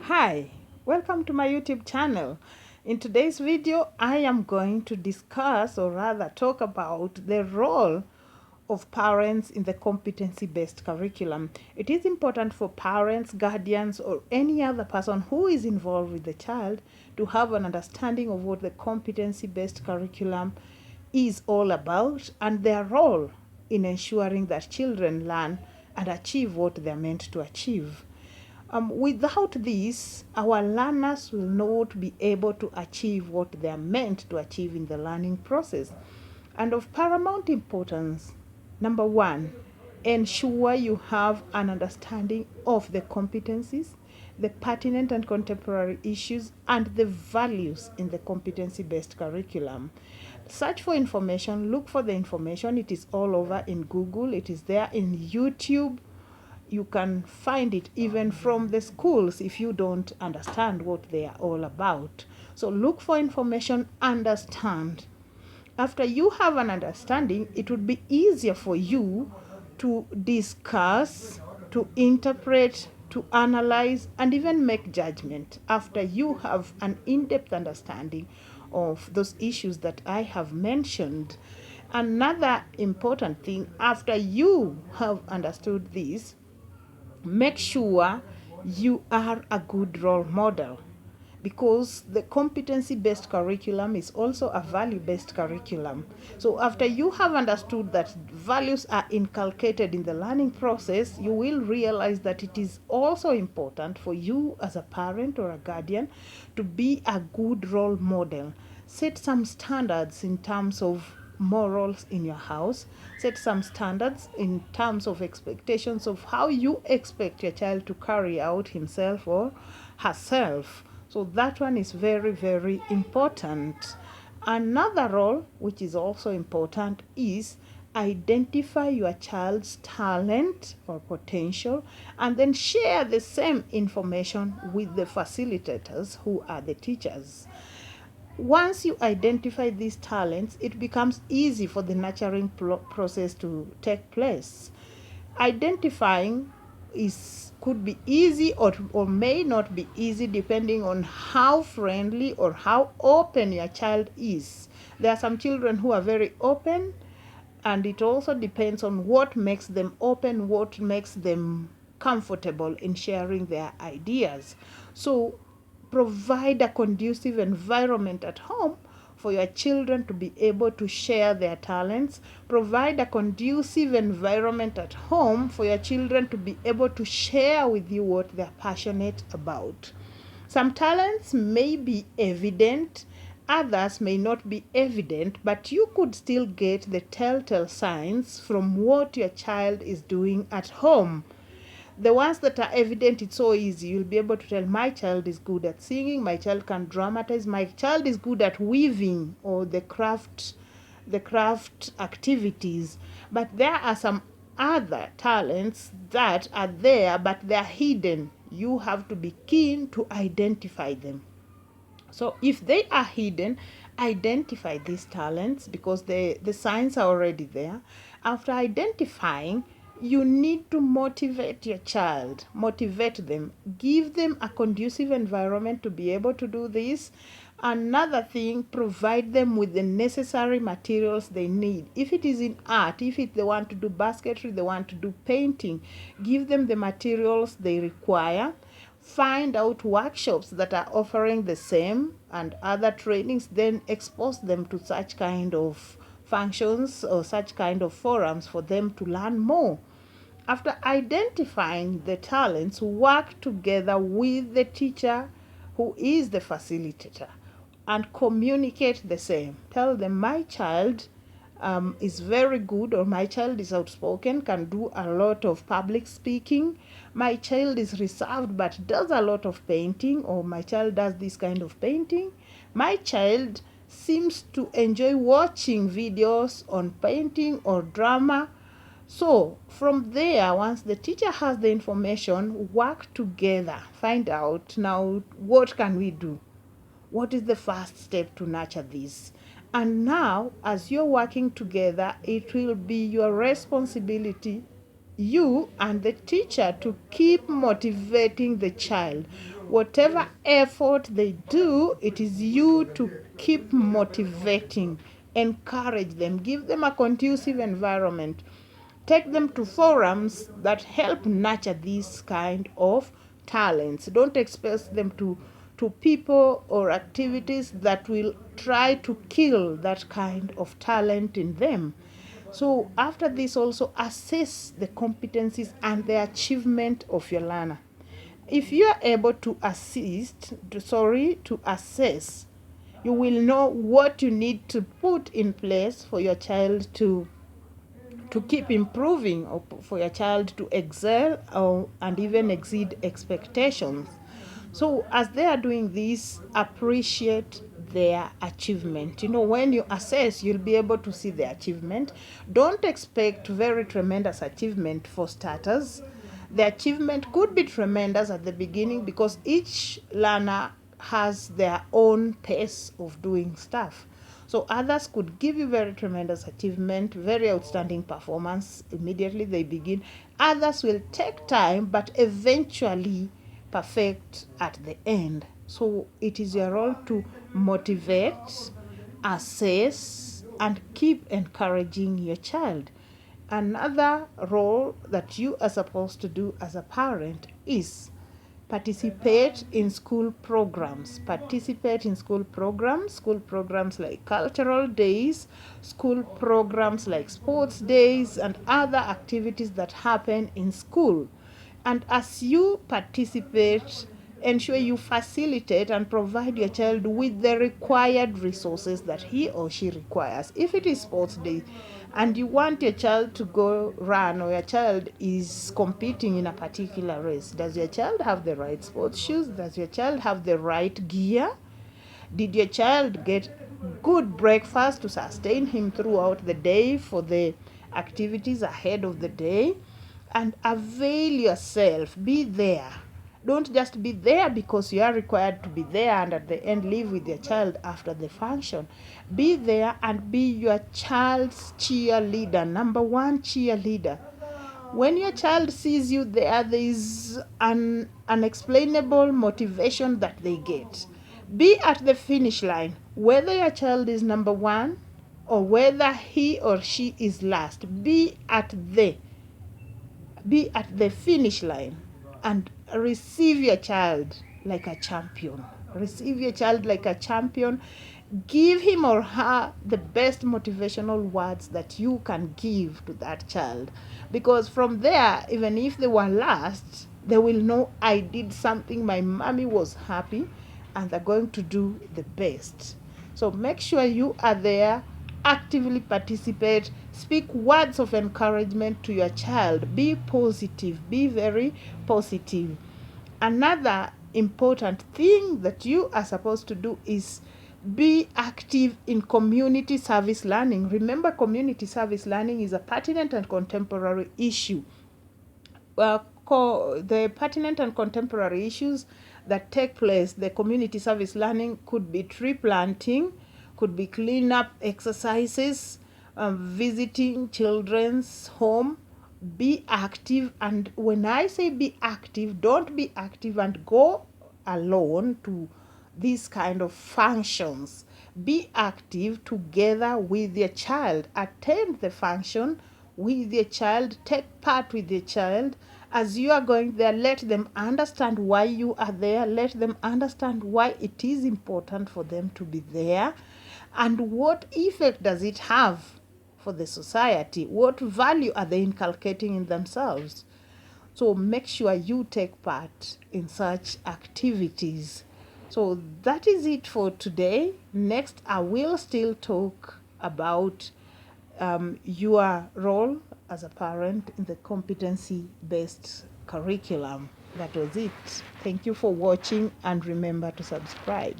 Hi, welcome to my YouTube channel. In today's video, I am going to discuss or rather talk about the role of parents in the competency-based curriculum. It is important for parents, guardians, or any other person who is involved with the child to have an understanding of what the competency-based curriculum is all about and their role in ensuring that children learn and achieve what they're meant to achieve. Without this, our learners will not be able to achieve what they are meant to achieve in the learning process. And of paramount importance, number one, ensure you have an understanding of the competencies, the pertinent and contemporary issues, and the values in the competency-based curriculum. Search for information, look for the information. It is all over in Google, it is there in YouTube. You can find it even from the schools if you don't understand what they are all about. So look for information, understand. After you have an understanding, it would be easier for you to discuss, to interpret, to analyze, and even make judgment after you have an in-depth understanding of those issues that I have mentioned. Another important thing, after you have understood this, make sure you are a good role model, because the competency-based curriculum is also a value-based curriculum. So after you have understood that values are inculcated in the learning process, you will realize that it is also important for you as a parent or a guardian to be a good role model. Set some standards in terms of morals in your house. Set some standards in terms of expectations of how you expect your child to carry out himself or herself. So that one is very, very important. Another role which is also important is identify your child's talent or potential and then share the same information with the facilitators who are the teachers. Once you identify these talents, it becomes easy for the nurturing process to take place. Identifying could be easy or may not be easy depending on how friendly or how open your child is. There are some children who are very open, and it also depends on what makes them open, what makes them comfortable in sharing their ideas. So provide a conducive environment at home for your children to be able to share their talents. Provide a conducive environment at home for your children to be able to share with you what they're passionate about. Some talents may be evident, others may not be evident, but you could still get the telltale signs from what your child is doing at home. The ones that are evident, it's so easy. You'll be able to tell, my child is good at singing, my child can dramatize, my child is good at weaving or the craft activities. But there are some other talents that are there, but they're hidden. You have to be keen to identify them. So if they are hidden, identify these talents, because the signs are already there. After identifying, you need to motivate your child, motivate them, give them a conducive environment to be able to do this. Another thing, provide them with the necessary materials they need. If it is in art, if they want to do basketry, they want to do painting, give them the materials they require. Find out workshops that are offering the same and other trainings, then expose them to such kind of functions or such kind of forums for them to learn more. After identifying the talents, work together with the teacher who is the facilitator and communicate the same. Tell them, my child is very good, or my child is outspoken, can do a lot of public speaking. My child is reserved but does a lot of painting, or my child does this kind of painting. My child seems to enjoy watching videos on painting or drama. So from there, once the teacher has the information, work together. Find out, now, what can we do? What is the first step to nurture this? And now, as you're working together, it will be your responsibility, you and the teacher, to keep motivating the child. Whatever effort they do, it is you to keep motivating, encourage them, give them a conducive environment, take them to forums that help nurture these kind of talents. Don't expose them to people or activities that will try to kill that kind of talent in them. So after this, also assess the competencies and the achievement of your learner. If you are able to to assess, you will know what you need to put in place for your child to keep improving, or for your child to excel and even exceed expectations. So as they are doing this, appreciate their achievement. When you assess, you'll be able to see the achievement. Don't expect very tremendous achievement for starters. The achievement could be tremendous at the beginning because each learner has their own pace of doing stuff. So others could give you very tremendous achievement, very outstanding performance immediately they begin. Others will take time, but eventually perfect at the end. So it is your role to motivate, assess, and keep encouraging your child. Another role that you are supposed to do as a parent is participate in school programs. Participate in school programs like cultural days, school programs like sports days, and other activities that happen in school. And as you participate, ensure you facilitate and provide your child with the required resources that he or she requires. If it is sports day and you want your child to go run, or your child is competing in a particular race, does your child have the right sports shoes? Does your child have the right gear? Did your child get good breakfast to sustain him throughout the day for the activities ahead of the day? And avail yourself. Be there. Don't just be there because you are required to be there and at the end leave with your child after the function. Be there and be your child's cheerleader, number one cheerleader. When your child sees you there is an unexplainable motivation that they get. Be at the finish line, whether your child is number one or whether he or she is last. Be at the finish line and receive your child like a champion. Receive your child like a champion. Give him or her the best motivational words that you can give to that child. Because from there, even if they were last, they will know I did something, my mommy was happy, and they're going to do the best. So make sure you are there, actively participate, speak words of encouragement to your child. Be positive, be very positive. Another important thing that you are supposed to do is be active in community service learning. Remember, community service learning is a pertinent and contemporary issue. The pertinent and contemporary issues that take place, the community service learning could be tree planting, could be cleanup exercises, visiting children's home. Be active, and when I say be active, don't be active and go alone to these kind of functions. Be active together with your child. Attend the function with your child. Take part with your child. As you are going there, let them understand why you are there. Let them understand why it is important for them to be there. And what effect does it have for the society? What value are they inculcating in themselves? So make sure you take part in such activities. So that is it for today. Next, I will still talk about your role as a parent in the competency-based curriculum. That was it. Thank you for watching, and remember to subscribe.